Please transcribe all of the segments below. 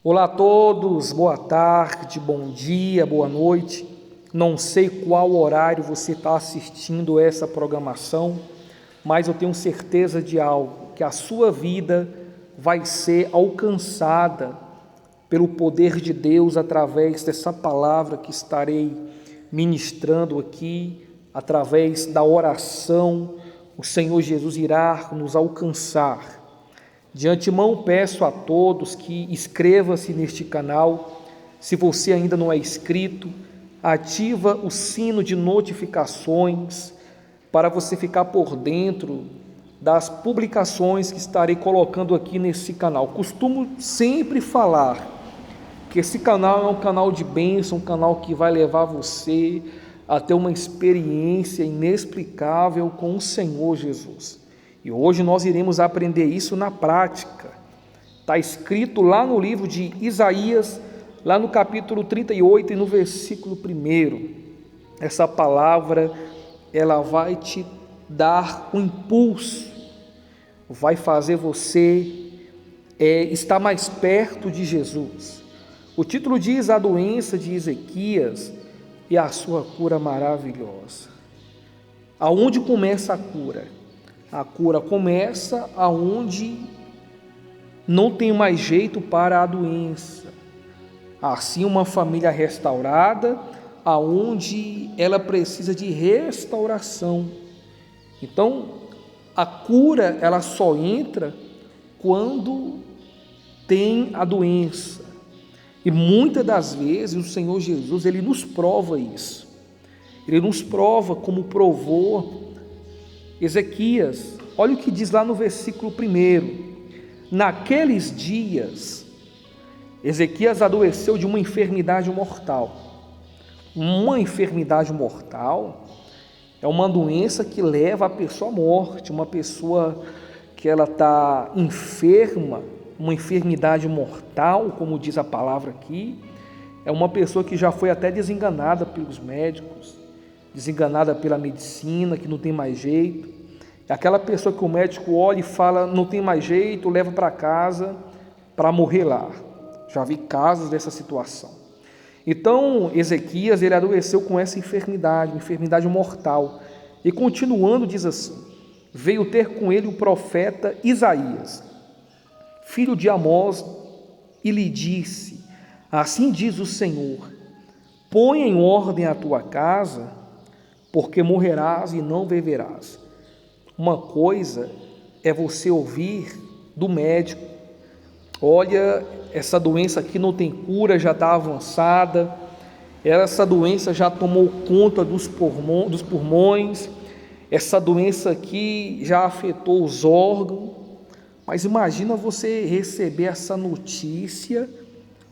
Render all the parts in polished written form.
Olá a todos, boa tarde, bom dia, boa noite. Não sei qual horário você está assistindo essa programação, mas eu tenho certeza de algo, que a sua vida vai ser alcançada pelo poder de Deus através dessa palavra que estarei ministrando aqui, através da oração. O Senhor Jesus irá nos alcançar. De antemão peço a todos que inscreva-se neste canal. Se você ainda não é inscrito, ativa o sino de notificações para você ficar por dentro das publicações que estarei colocando aqui nesse canal. Costumo sempre falar que esse canal é um canal de bênção, um canal que vai levar você a ter uma experiência inexplicável com o Senhor Jesus. E hoje nós iremos aprender isso na prática. Está escrito lá no livro de Isaías, lá no capítulo 38 e no versículo 1. Essa palavra, ela vai te dar um impulso, vai fazer você estar mais perto de Jesus. O título diz: a doença de Ezequias e a sua cura maravilhosa. Aonde começa a cura? A cura começa aonde não tem mais jeito para a doença. Assim, uma família restaurada, aonde ela precisa de restauração. Então, a cura, ela só entra quando tem a doença. E muitas das vezes o Senhor Jesus, Ele nos prova isso. Ele nos prova como provou Ezequias. Olha o que diz lá no versículo 1. Naqueles dias, Ezequias adoeceu de uma enfermidade mortal. Uma enfermidade mortal é uma doença que leva a pessoa à morte, uma pessoa que ela está enferma, uma enfermidade mortal, como diz a palavra aqui, é uma pessoa que já foi até desenganada pelos médicos, desenganada pela medicina, que não tem mais jeito. É aquela pessoa que o médico olha e fala, não tem mais jeito, leva para casa para morrer lá. Já vi casos dessa situação. Então, Ezequias, ele adoeceu com essa enfermidade, uma enfermidade mortal. E continuando, diz assim: veio ter com ele o profeta Isaías, filho de Amós, e lhe disse: assim diz o Senhor, põe em ordem a tua casa, porque morrerás e não viverás. Uma coisa é você ouvir do médico: olha, essa doença aqui não tem cura, já está avançada, essa doença já tomou conta dos pulmões, essa doença aqui já afetou os órgãos. Mas imagina você receber essa notícia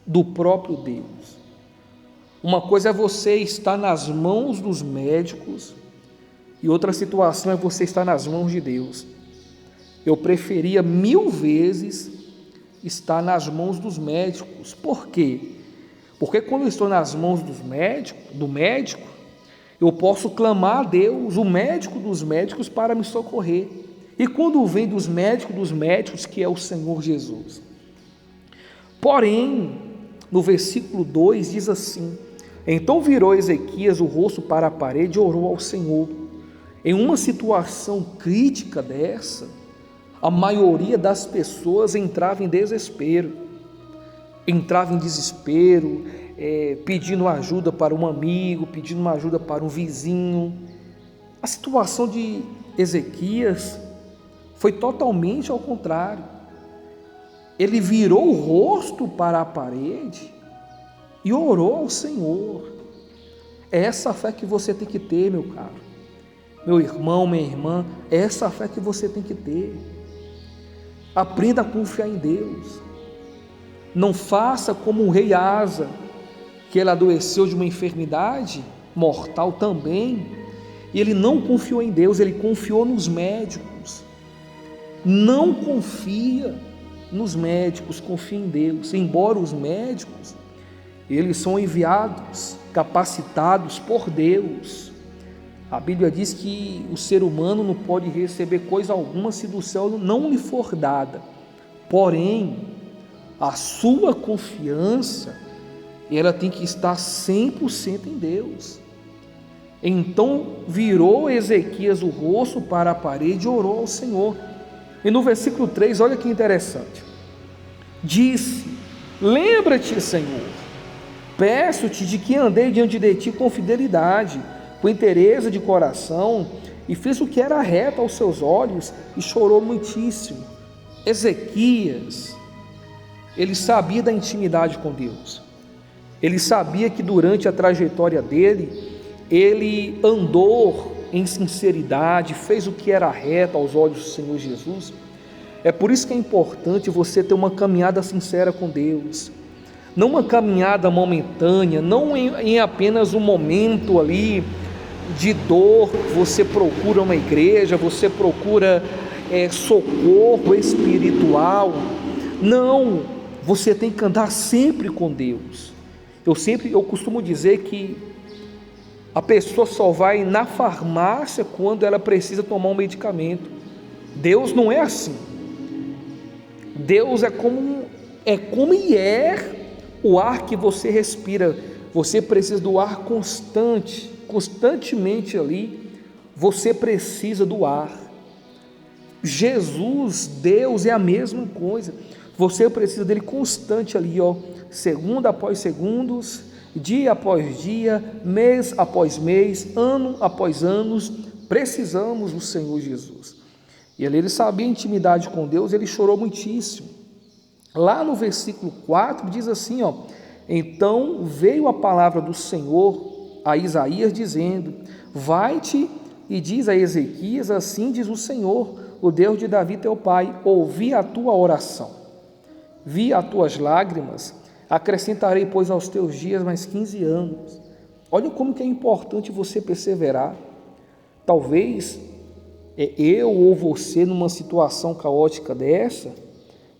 do próprio Deus. Uma coisa é você estar nas mãos dos médicos e outra situação é você estar nas mãos de Deus. Eu preferia 1000 vezes estar nas mãos dos médicos. Por quê? Porque quando eu estou nas mãos do médico, eu posso clamar a Deus, o médico dos médicos, para me socorrer. E quando vem dos médicos, que é o Senhor Jesus. Porém, no versículo 2 diz assim: então virou Ezequias o rosto para a parede e orou ao Senhor. Em uma situação crítica dessa, a maioria das pessoas entrava em desespero, pedindo ajuda para um amigo, pedindo uma ajuda para um vizinho. A situação de Ezequias foi totalmente ao contrário. Ele virou o rosto para a parede e orou ao Senhor. É essa fé que você tem que ter, meu caro, meu irmão, minha irmã, é essa fé que você tem que ter. Aprenda a confiar em Deus. Não faça como o rei Asa, que ele adoeceu de uma enfermidade mortal também, e ele não confiou em Deus, ele confiou nos médicos. Não confia nos médicos, confia em Deus. Embora os médicos, eles são enviados, capacitados por Deus. A Bíblia diz que o ser humano não pode receber coisa alguma se do céu não lhe for dada. Porém, A sua confiança, ela tem que estar 100% em Deus. Então virou Ezequias o rosto para a parede e orou ao Senhor. E no versículo 3, olha que interessante. Disse: lembra-te, Senhor, peço-te de que andei diante de ti com fidelidade, com inteireza de coração, e fiz o que era reto aos seus olhos, e chorou muitíssimo. Ezequias, ele sabia da intimidade com Deus. Ele sabia que durante a trajetória dele, ele andou em sinceridade, fez o que era reto aos olhos do Senhor Jesus. É por isso que é importante você ter uma caminhada sincera com Deus, não uma caminhada momentânea, não em apenas um momento ali de dor, você procura uma igreja, você procura socorro espiritual. Não, você tem que andar sempre com Deus. Eu costumo dizer que a pessoa só vai na farmácia quando ela precisa tomar um medicamento. Deus não é assim. Deus é como o ar que você respira. Você precisa do ar constantemente ali, você precisa do ar. Jesus, Deus é a mesma coisa. Você precisa dele constante ali, segunda após segundos, dia após dia, mês após mês, ano após anos, precisamos do Senhor Jesus. E ele sabia a intimidade com Deus, ele chorou muitíssimo. Lá no versículo 4 diz assim, então veio a palavra do Senhor a Isaías dizendo: vai-te e diz a Ezequias, assim diz o Senhor, o Deus de Davi teu pai, ouvi a tua oração, vi as tuas lágrimas, acrescentarei, pois, aos teus dias mais 15 anos. Olha como que é importante você perseverar. Talvez eu ou você, numa situação caótica dessa,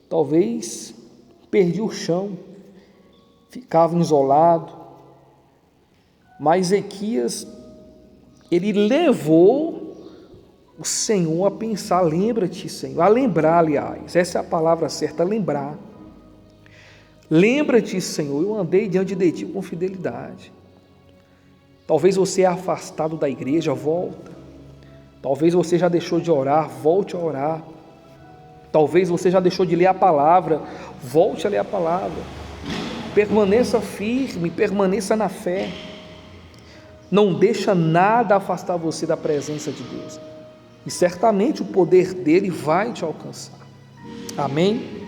talvez perdi o chão, ficava isolado, mas Ezequias, ele levou o Senhor a pensar, lembra-te, Senhor, a lembrar, aliás, essa é a palavra certa, lembrar. Lembra-te, Senhor, eu andei diante de ti com fidelidade. Talvez você é afastado da igreja, volta. Talvez você já deixou de orar, volte a orar. Talvez você já deixou de ler a palavra, volte a ler a palavra. Permaneça firme, permaneça na fé. Não deixa nada afastar você da presença de Deus. E certamente o poder dele vai te alcançar. Amém?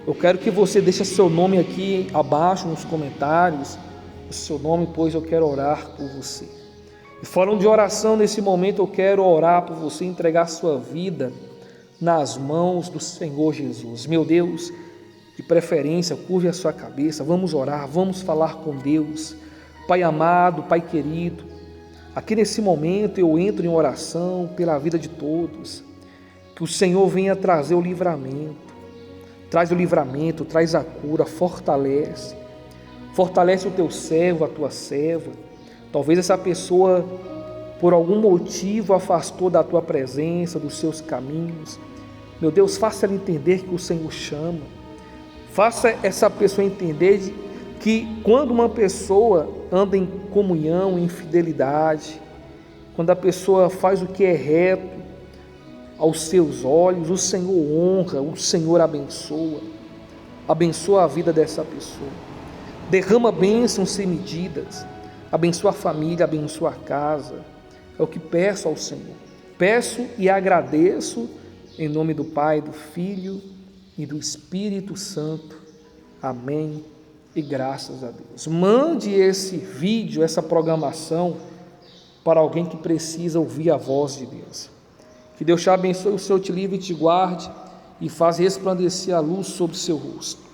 Eu quero que você deixe seu nome aqui abaixo nos comentários, o seu nome, pois eu quero orar por você. E falando de oração, nesse momento eu quero orar por você, entregar sua vida nas mãos do Senhor Jesus. Meu Deus, de preferência, curve a sua cabeça, vamos orar, vamos falar com Deus. Pai amado, Pai querido, aqui nesse momento eu entro em oração pela vida de todos, que o Senhor venha trazer o livramento, traz o livramento, traz a cura, fortalece o teu servo, a tua serva. Talvez essa pessoa, por algum motivo, afastou da tua presença, dos seus caminhos. Meu Deus, faça ela entender que o Senhor chama. Faça essa pessoa entender que quando uma pessoa anda em comunhão, em fidelidade, quando a pessoa faz o que é reto aos seus olhos, o Senhor honra, o Senhor abençoa a vida dessa pessoa. Derrama bênçãos sem medidas. Abençoa a família, abençoa a casa. É o que peço ao Senhor. Peço e agradeço em nome do Pai, do Filho e do Espírito Santo. Amém. E graças a Deus. Mande esse vídeo, essa programação para alguém que precisa ouvir a voz de Deus. Que Deus te abençoe, o Senhor te livre e te guarde e faz resplandecer a luz sobre o seu rosto.